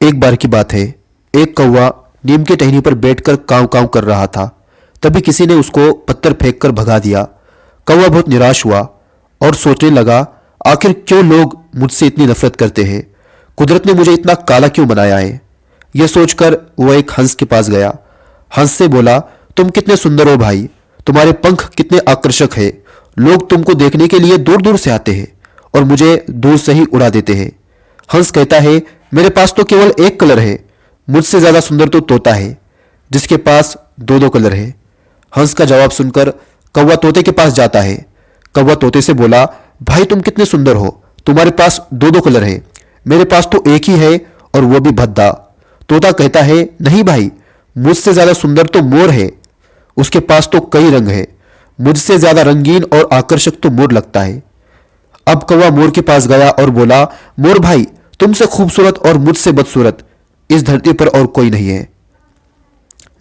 एक बार की बात है। एक कौवा नीम की टहनी पर बैठकर कांव कांव कर रहा था। तभी किसी ने उसको पत्थर फेंककर भगा दिया। कौवा बहुत निराश हुआ और सोचने लगा, आखिर क्यों लोग मुझसे इतनी नफरत करते हैं। कुदरत ने मुझे इतना काला क्यों बनाया है। यह सोचकर वह एक हंस के पास गया। हंस से बोला, तुम कितने सुंदर हो भाई, तुम्हारे पंख कितने आकर्षक है। लोग तुमको देखने के लिए दूर दूर से आते हैं और मुझे दूर से ही उड़ा देते हैं। हंस कहता है, मेरे पास तो केवल एक कलर है, मुझसे ज्यादा सुंदर तो तोता है जिसके पास दो दो कलर है। हंस का जवाब सुनकर कौवा तोते के पास जाता है। कौवा तोते से बोला, भाई तुम कितने सुंदर हो, तुम्हारे पास दो दो कलर है, मेरे पास तो एक ही है और वो भी भद्दा। तोता कहता है, नहीं भाई, मुझसे ज्यादा सुंदर तो मोर है, उसके पास तो कई रंग है, मुझसे ज्यादा रंगीन और आकर्षक तो मोर लगता है। अब कौवा मोर के पास गया और बोला, मोर भाई, तुमसे खूबसूरत और मुझसे बदसूरत इस धरती पर और कोई नहीं है।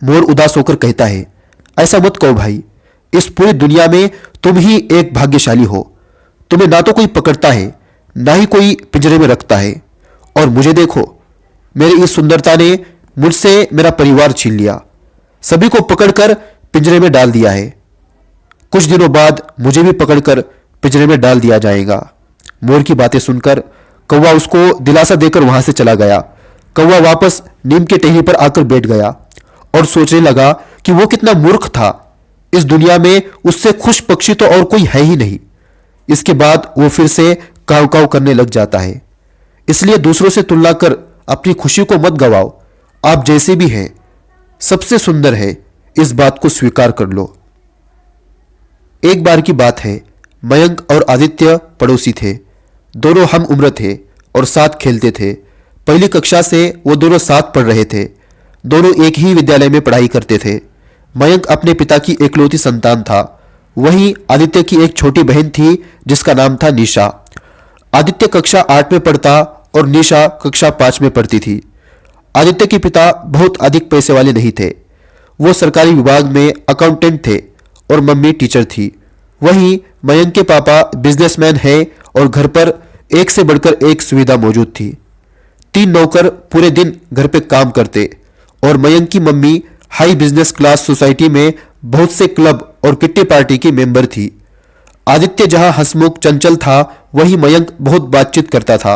मोर उदास होकर कहता है, ऐसा मत कहो भाई, इस पूरी दुनिया में तुम ही एक भाग्यशाली हो। तुम्हें ना तो कोई पकड़ता है, ना ही कोई पिंजरे में रखता है, और मुझे देखो, मेरी इस सुंदरता ने मुझसे मेरा परिवार छीन लिया, सभी को पकड़कर पिंजरे में डाल दिया है। कुछ दिनों बाद मुझे भी पकड़कर पिंजरे में डाल दिया जाएगा। मोर की बातें सुनकर कौवा उसको दिलासा देकर वहां से चला गया। कौवा वापस नीम के टहनी पर आकर बैठ गया और सोचने लगा कि वो कितना मूर्ख था। इस दुनिया में उससे खुश पक्षी तो और कोई है ही नहीं। इसके बाद वो फिर से काव काव करने लग जाता है। इसलिए दूसरों से तुलना कर अपनी खुशी को मत गवाओ। आप जैसे भी हैं सबसे सुंदर है, इस बात को स्वीकार कर लो। एक बार की बात है, मयंक और आदित्य पड़ोसी थे। दोनों हम उम्र थे और साथ खेलते थे। पहली कक्षा से वो दोनों साथ पढ़ रहे थे। दोनों एक ही विद्यालय में पढ़ाई करते थे। मयंक अपने पिता की एकलौती संतान था। वहीं आदित्य की एक छोटी बहन थी जिसका नाम था निशा। आदित्य कक्षा 8 में पढ़ता और निशा कक्षा 5 में पढ़ती थी। आदित्य के पिता बहुत अधिक पैसे वाले नहीं थे। वो सरकारी विभाग में अकाउंटेंट थे और मम्मी टीचर थी। वहीं मयंक के पापा बिजनेसमैन है और घर पर एक से बढ़कर एक सुविधा मौजूद थी। 3 नौकर पूरे दिन घर पे काम करते और मयंक की mummy high business class society में बहुत से क्लब और किट्टी पार्टी की मेंबर थी। आदित्य जहां हंसमुख चंचल था, वहीं मयंक बहुत बातचीत करता था।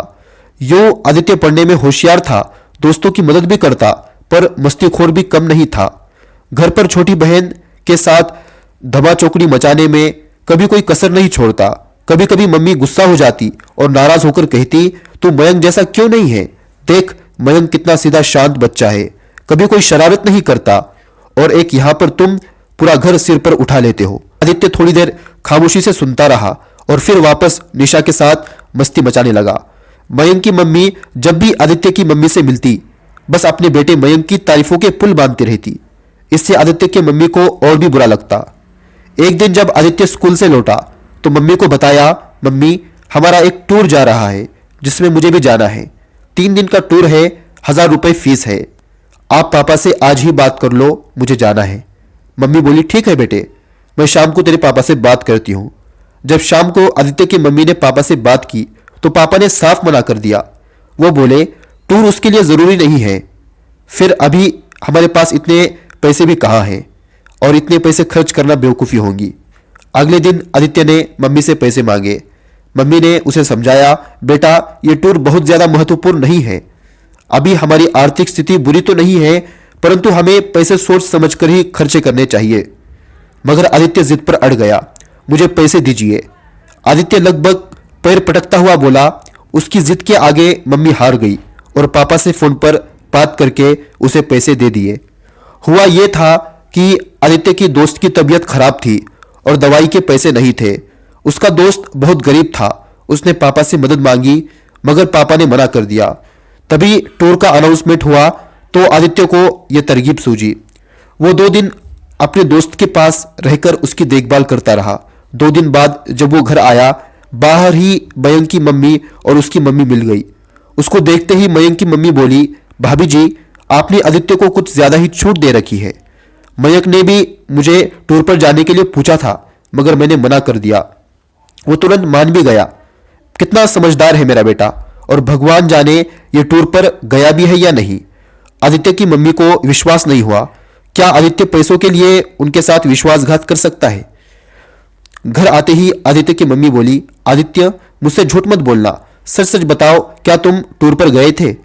यूं आदित्य पढ़ने में होशियार था, दोस्तों की मदद भी करता, पर मस्तीखोर भी कम नहीं था। घर पर छोटी बहन के साथ धमा चौकड़ी मचाने में कभी कोई कसर नहीं छोड़ता। कभी कभी मम्मी गुस्सा हो जाती और नाराज होकर कहती, तू मयंक जैसा क्यों नहीं है, देख मयंक कितना सीधा शांत बच्चा है, कभी कोई शरारत नहीं करता, और एक यहां पर तुम पूरा घर सिर पर उठा लेते हो। आदित्य थोड़ी देर खामोशी से सुनता रहा और फिर वापस निशा के साथ मस्ती मचाने लगा। मयंक की मम्मी जब भी आदित्य की मम्मी से मिलती, बस अपने बेटे मयंक की तारीफों के पुल बांधती रहती। इससे आदित्य के मम्मी को और भी बुरा लगता। एक दिन जब आदित्य स्कूल से लौटा तो मम्मी को बताया, मम्मी हमारा एक टूर जा रहा है जिसमें मुझे भी जाना है। 3 दिन का टूर है, 1000 रुपए फीस है। आप पापा से आज ही बात कर लो, मुझे जाना है। मम्मी बोली, ठीक है बेटे, मैं शाम को तेरे पापा से बात करती हूँ। जब शाम को आदित्य की मम्मी ने पापा से बात की तो पापा ने साफ मना कर दिया। वो बोले, टूर उसके लिए ज़रूरी नहीं है, फिर अभी हमारे पास इतने पैसे भी कहाँ हैं और इतने पैसे खर्च करना बेवकूफ़ी होगी। अगले दिन आदित्य ने मम्मी से पैसे मांगे। मम्मी ने उसे समझाया, बेटा ये टूर बहुत ज़्यादा महत्वपूर्ण नहीं है, अभी हमारी आर्थिक स्थिति बुरी तो नहीं है, परंतु हमें पैसे सोच समझ कर ही खर्चे करने चाहिए। मगर आदित्य जिद पर अड़ गया, मुझे पैसे दीजिए। आदित्य लगभग पैर पटकता हुआ बोला। उसकी जिद के आगे मम्मी हार गई और पापा से फोन पर बात करके उसे पैसे दे दिए। हुआ यह था कि आदित्य की दोस्त की तबीयत खराब थी और दवाई के पैसे नहीं थे। उसका दोस्त बहुत गरीब था। उसने पापा से मदद मांगी मगर पापा ने मना कर दिया। तभी टूर का अनाउंसमेंट हुआ तो आदित्य को यह तरकीब सूझी। वो 2 दिन अपने दोस्त के पास रहकर उसकी देखभाल करता रहा। 2 दिन बाद जब वो घर आया, बाहर ही मयंक की मम्मी और उसकी मम्मी मिल गई। उसको देखते ही मयंक की मम्मी बोली, भाभी जी आपने आदित्य को कुछ ज्यादा ही छूट दे रखी है। मयंक ने भी मुझे टूर पर जाने के लिए पूछा था मगर मैंने मना कर दिया। वो तुरंत मान भी गया। कितना समझदार है मेरा बेटा, और भगवान जाने ये टूर पर गया भी है या नहीं। आदित्य की मम्मी को विश्वास नहीं हुआ। क्या आदित्य पैसों के लिए उनके साथ विश्वासघात कर सकता है? घर आते ही आदित्य की मम्मी बोली, आदित्य मुझसे झूठ मत बोलना, सच सच बताओ, क्या तुम टूर पर गए थे?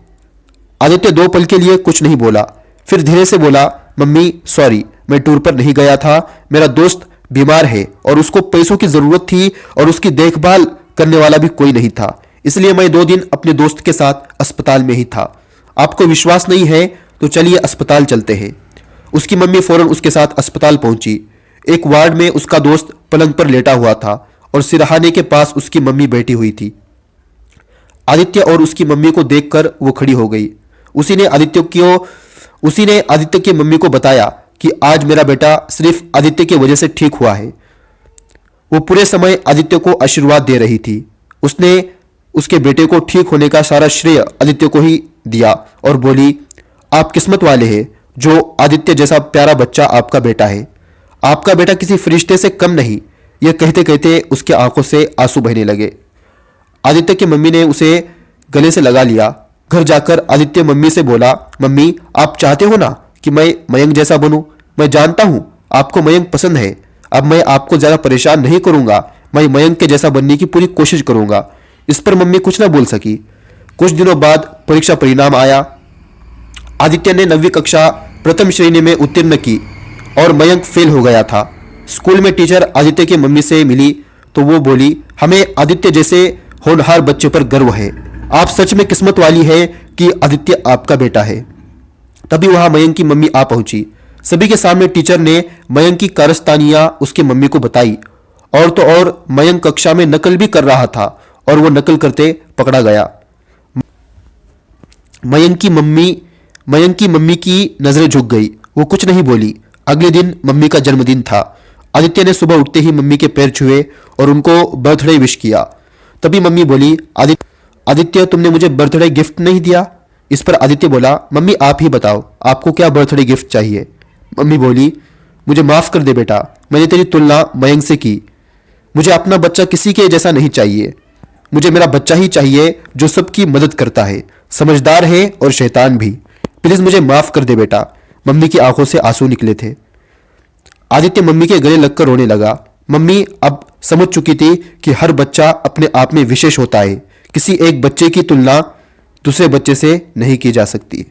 आदित्य 2 पल के लिए कुछ नहीं बोला, फिर धीरे से बोला, मम्मी सॉरी, मैं टूर पर नहीं गया था। मेरा दोस्त बीमार है और उसको पैसों की जरूरत थी और उसकी देखभाल करने वाला भी कोई नहीं था, इसलिए मैं 2 दिन अपने दोस्त के साथ अस्पताल में ही था। आपको विश्वास नहीं है तो चलिए अस्पताल चलते हैं। उसकी मम्मी फौरन उसके साथ अस्पताल पहुंची। एक वार्ड में उसका दोस्त पलंग पर लेटा हुआ था और सिरहाने के पास उसकी मम्मी बैठी हुई थी। आदित्य और उसकी मम्मी को देखकर वो खड़ी हो गई। उसी ने आदित्य की मम्मी को बताया कि आज मेरा बेटा सिर्फ आदित्य की वजह से ठीक हुआ है। वो पूरे समय आदित्य को आशीर्वाद दे रही थी। उसने उसके बेटे को ठीक होने का सारा श्रेय आदित्य को ही दिया और बोली, आप किस्मत वाले हैं जो आदित्य जैसा प्यारा बच्चा आपका बेटा है। आपका बेटा किसी फरिश्ते से कम नहीं। यह कहते कहते उसके आंखों से आंसू बहने लगे। आदित्य की मम्मी ने उसे गले से लगा लिया। घर जाकर आदित्य मम्मी से बोला, मम्मी आप चाहते हो ना कि मैं मयंक जैसा बनूं? मैं जानता हूं आपको मयंक पसंद है। अब मैं आपको ज्यादा परेशान नहीं करूंगा। मैं मयंक के जैसा बनने की पूरी कोशिश करूंगा। इस पर मम्मी कुछ ना बोल सकी। कुछ दिनों बाद परीक्षा परिणाम आया। आदित्य ने 9वीं कक्षा प्रथम श्रेणी में उत्तीर्ण की और मयंक फेल हो गया था। स्कूल में टीचर आदित्य की मम्मी से मिली तो वो बोली, हमें आदित्य जैसे होनहार बच्चे पर गर्व है। आप सच में किस्मत वाली है कि आदित्य आपका बेटा है। तभी वहां मयंक की मम्मी आ पहुंची। सभी के सामने टीचर ने मयंक की कारस्तानियां उसकी मम्मी को बताई। और तो और मयंक कक्षा में नकल भी कर रहा था और वो नकल करते पकड़ा गया। मयंक की मम्मी की नजरें झुक गई। वो कुछ नहीं बोली। अगले दिन मम्मी का जन्मदिन था। आदित्य ने सुबह उठते ही मम्मी के पैर छुए और उनको बर्थडे विश किया। तभी मम्मी बोली, आदित्य तुमने मुझे बर्थडे गिफ्ट नहीं दिया। इस पर आदित्य बोला, मम्मी आप ही बताओ आपको क्या बर्थडे गिफ्ट चाहिए। मम्मी बोली, मुझे माफ कर दे बेटा, मैंने तेरी तुलना मयंक से की। मुझे अपना बच्चा किसी के जैसा नहीं चाहिए। मुझे मेरा बच्चा ही चाहिए जो सबकी मदद करता है, समझदार है और शैतान भी। प्लीज मुझे माफ कर दे बेटा। मम्मी की आंखों से आंसू निकले थे। आदित्य मम्मी के गले लगकर रोने लगा। मम्मी अब समझ चुकी थी कि हर बच्चा अपने आप में विशेष होता है। किसी एक बच्चे की तुलना दूसरे बच्चे से नहीं की जा सकती।